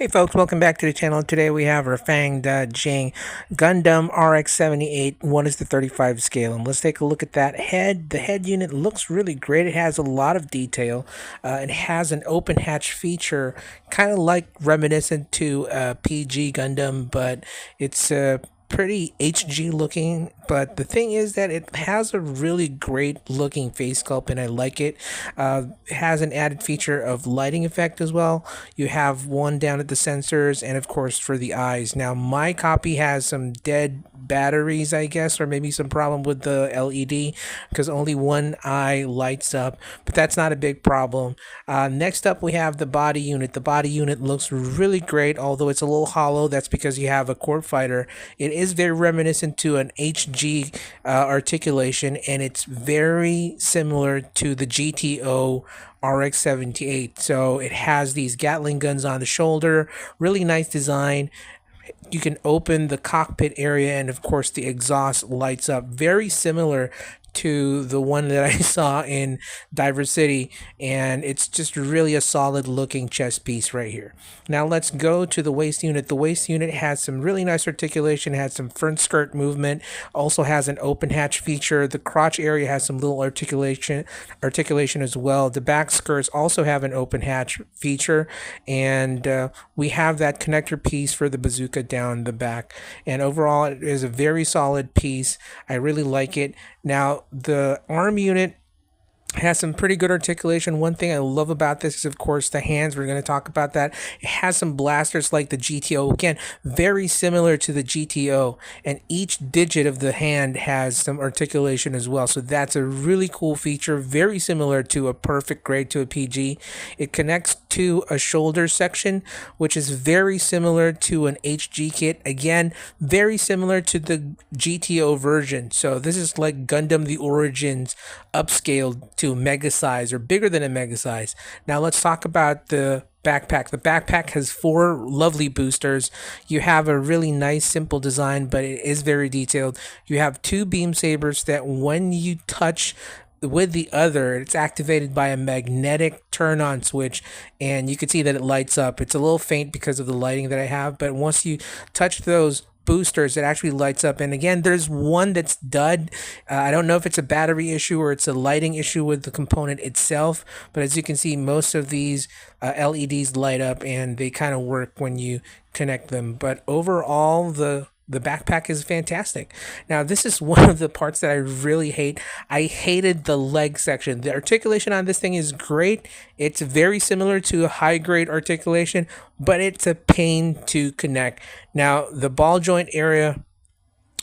Hey folks, welcome back to the channel. Today we have our Fang Da Jing Gundam RX-78 1 is to 35 scale. And let's take a look at that head. The head unit looks really great. It has a lot of detail. It has an open hatch feature, kind of like reminiscent to PG Gundam, but it's pretty HG looking. But the thing is that it has a really great looking face sculpt and I like it. It has an added feature of lighting effect as well. You have one down at the sensors and of course for the eyes. Now my copy has some dead batteries, I guess, or maybe some problem with the LED because only one eye lights up, but that's not a big problem. Next up we have the body unit. The body unit looks really great, although it's a little hollow. That's because you have a core fighter. It is very reminiscent to an HG articulation, and it's very similar to the GTO RX-78. So it has these Gatling guns on the shoulder, really nice design. You can open the cockpit area, and of course the exhaust lights up, very similar to the one that I saw in Diver City, and it's just really a solid looking chest piece right here. Now let's go to the waist unit. The waist unit has some really nice articulation, has some front skirt movement, also has an open hatch feature. The crotch area has some little articulation as well. The back skirts also have an open hatch feature, and we have that connector piece for the bazooka down the back. And overall, it is a very solid piece. I really like it. Now, the arm unit has some pretty good articulation. One thing I love about this is, of course, the hands. We're going to talk about that. It has some blasters like the GTO. Again, very similar to the GTO. And each digit of the hand has some articulation as well. So that's a really cool feature. Very similar to a perfect grade to a PG. It connects to a shoulder section, which is very similar to an HG kit. Again, very similar to the GTO version. So this is like Gundam The Origins upscaled to mega size or bigger than a mega size. Now let's talk about the backpack. The backpack has 4 lovely boosters. You have a really nice simple design, but it is very detailed. You have 2 beam sabers that when you touch with the other, it's activated by a magnetic turn on switch, and you can see that it lights up. It's a little faint because of the lighting that I have, but once you touch those boosters, it actually lights up. And again, there's one that's dud. I don't know if it's a battery issue or it's a lighting issue with the component itself, but as you can see, most of these LEDs light up and they kind of work when you connect them. But overall, the backpack is fantastic. Now, this is one of the parts that I really hate. I hated the leg section. The articulation on this thing is great. It's very similar to a high-grade articulation, but it's a pain to connect. Now, the ball joint area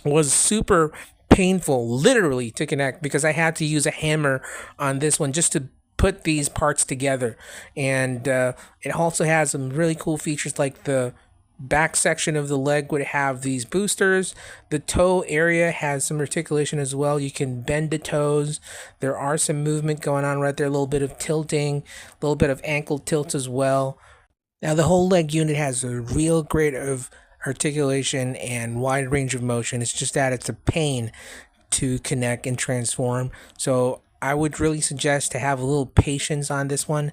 was super painful, literally, to connect because I had to use a hammer on this one just to put these parts together. And it also has some really cool features like the back section of the leg would have these boosters. The toe area has some articulation as well. You can bend the toes. There are some movement going on right there, a little bit of tilting, a little bit of ankle tilts as well. Now the whole leg unit has a real great of articulation and wide range of motion. It's just that it's a pain to connect and transform. So I would really suggest to have a little patience on this one.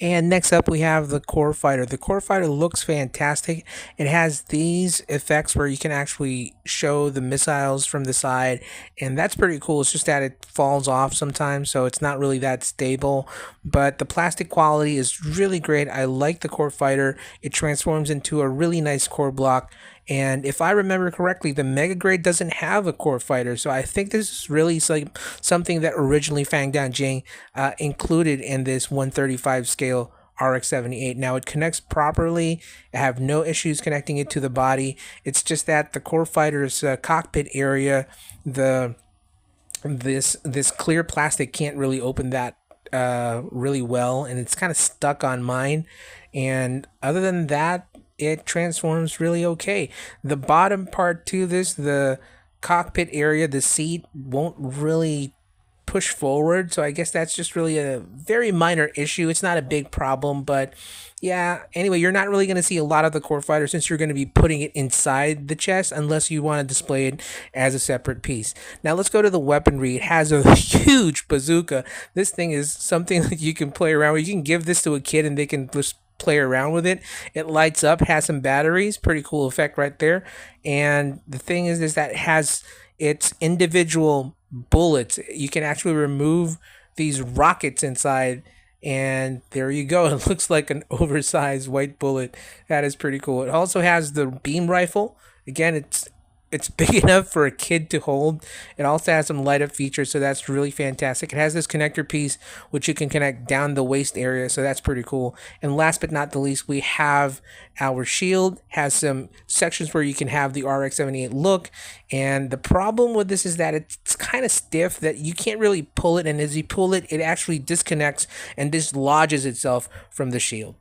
And next up we have the core fighter. The core fighter looks fantastic. It has these effects where you can actually show the missiles from the side, and that's pretty cool. It's just that it falls off sometimes, so it's not really that stable, but the plastic quality is really great. I like the core fighter. It transforms into a really nice core block. And if I remember correctly, the Mega Grade doesn't have a core fighter, so I think this is really like something that originally Fang Da Jing included in this 135 scale RX-78. Now it connects properly. I have no issues connecting it to the body. It's just that the core fighter's cockpit area, this clear plastic can't really open that really well, and it's kind of stuck on mine. And other than that, it transforms really okay. The bottom part to this, the cockpit area, the seat won't really push forward, so I guess that's just really a very minor issue. It's not a big problem, but yeah, anyway, you're not really going to see a lot of the core fighter since you're going to be putting it inside the chest unless you want to display it as a separate piece. Now let's go to the weaponry. It has a huge bazooka. This thing is something that you can play around with. You can give this to a kid and they can just play around with it. It lights up, has some batteries, pretty cool effect right there. And the thing is that it has its individual bullets. You can actually remove these rockets inside, and there you go. It looks like an oversized white bullet. That is pretty cool. It also has the beam rifle. Again, it's big enough for a kid to hold. It also has some light up features, so that's really fantastic. It has this connector piece which you can connect down the waist area, so that's pretty cool. And last but not the least, we have our shield. Has some sections where you can have the RX-78 look, and the problem with this is that it's kind of stiff, that you can't really pull it, and as you pull it, it actually disconnects and dislodges itself from the shield.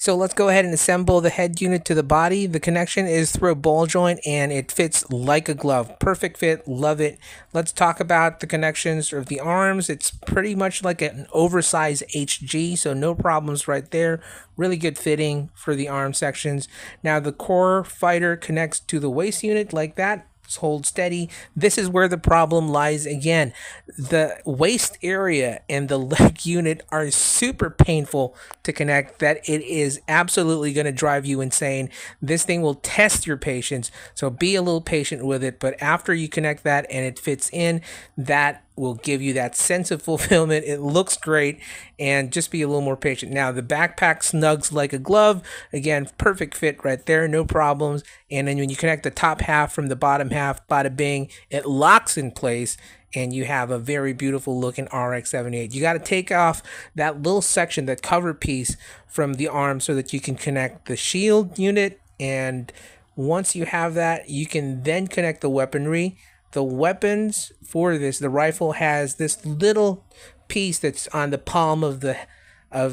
So let's go ahead and assemble the head unit to the body. The connection is through a ball joint and it fits like a glove. Perfect fit, love it. Let's talk about the connections of the arms. It's pretty much like an oversized HG, so no problems right there. Really good fitting for the arm sections. Now the core fighter connects to the waist unit like that. Hold steady. This is where the problem lies again. The waist area and the leg unit are super painful to connect, that it is absolutely going to drive you insane. This thing will test your patience, so be a little patient with it. But after you connect that and it fits in, that will give you that sense of fulfillment. It looks great, and just be a little more patient. Now the backpack snugs like a glove. Again, perfect fit right there, no problems. And then when you connect the top half from the bottom half, bada bing, it locks in place, and you have a very beautiful looking RX-78. You got to take off that little section, that cover piece from the arm, so that you can connect the shield unit. And once you have that, you can then connect the weaponry. The weapons for this, the rifle has this little piece that's on the palm of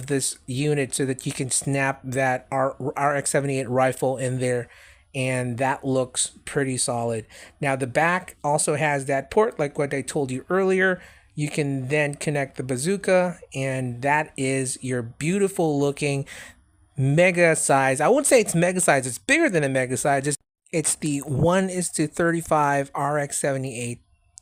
this unit, so that you can snap that RX-78 rifle in there, and that looks pretty solid. Now the back also has that port, like what I told you earlier. You can then connect the bazooka, and that is your beautiful looking mega size. I wouldn't say it's mega size, it's bigger than a mega size. It's the 1:35 RX-78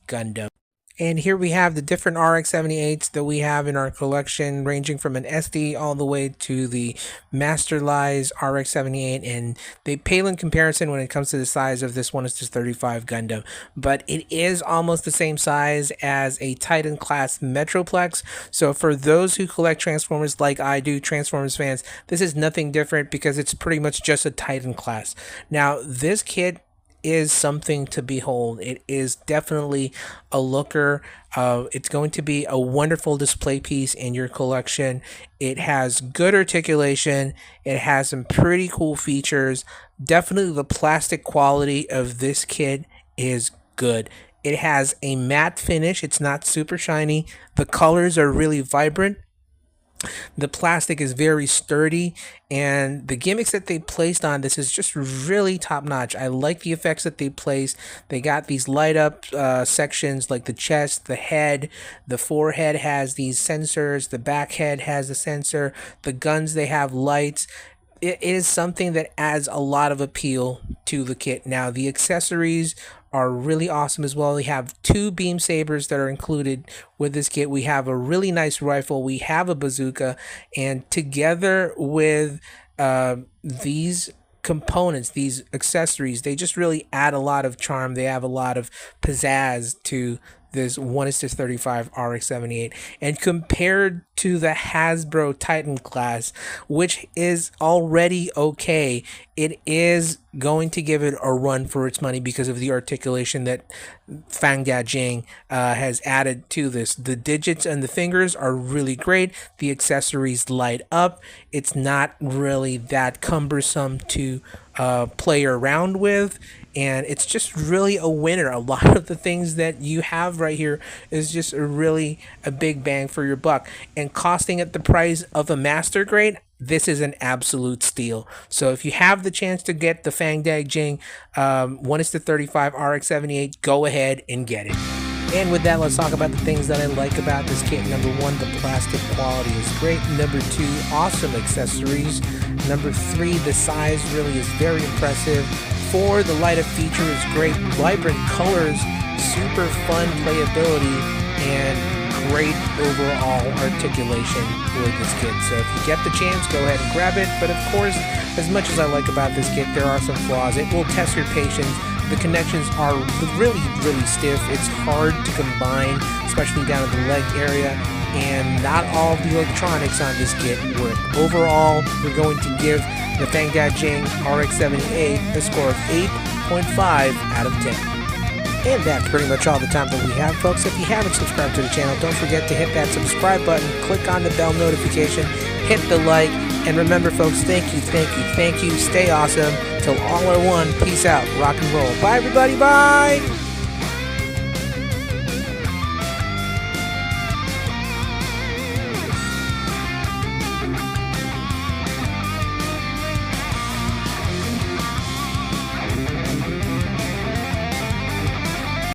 Gundam. And here we have the different RX-78s that we have in our collection, ranging from an SD all the way to the Masterlize RX-78, and they pale in comparison when it comes to the size of this 1:35 Gundam, but it is almost the same size as a Titan class Metroplex. So for those who collect Transformers like I do, Transformers fans, this is nothing different, because it's pretty much just a Titan class. Now this kit is something to behold. It is definitely a looker. It's going to be a wonderful display piece in your collection. It has good articulation. It has some pretty cool features. Definitely the plastic quality of this kit is good. It has a matte finish. It's not super shiny. The colors are really vibrant. The plastic is very sturdy, and the gimmicks that they placed on this is just really top notch. I like the effects that they placed. They got these light up sections, like the chest, the head, the forehead has these sensors, the back head has a sensor, the guns, they have lights. It is something that adds a lot of appeal to the kit. Now the accessories are really awesome as well. We have 2 beam sabers that are included with this kit. We have a really nice rifle. We have a bazooka, and together with these components, these accessories, they just really add a lot of charm. They have a lot of pizzazz to this 1:35 RX-78, and compared to the Hasbro Titan class, which is already okay, it is going to give it a run for its money because of the articulation that Fang Da Jing has added to this. The digits and the fingers are really great. The accessories light up. It's not really that cumbersome to play around with, and it's just really a winner. A lot of the things that you have right here is just really a big bang for your buck, and costing at the price of a master grade, this is an absolute steal. So if you have the chance to get the Fang Da Jing 1:35 RX-78, go ahead and get it. And with that, let's talk about the things that I like about this kit. Number 1, the plastic quality is great. Number 2, awesome accessories. Number 3, the size really is very impressive. 4, the light up feature is great. Vibrant colors, super fun playability, and great overall articulation for this kit. So if you get the chance, go ahead and grab it. But of course, as much as I like about this kit, there are some flaws. It will test your patience. The connections are really stiff. It's hard to combine, especially down at the leg area, and not all of the electronics on this kit work. Overall, we're going to give the Fang Da Jing RX-78 a score of 8.5 out of 10. And that's pretty much all the time that we have, folks. If you haven't subscribed to the channel, don't forget to hit that subscribe button, click on the bell notification, hit the like, and remember, folks, thank you. Stay awesome. Till all are one. Peace out. Rock and roll. Bye, everybody. Bye.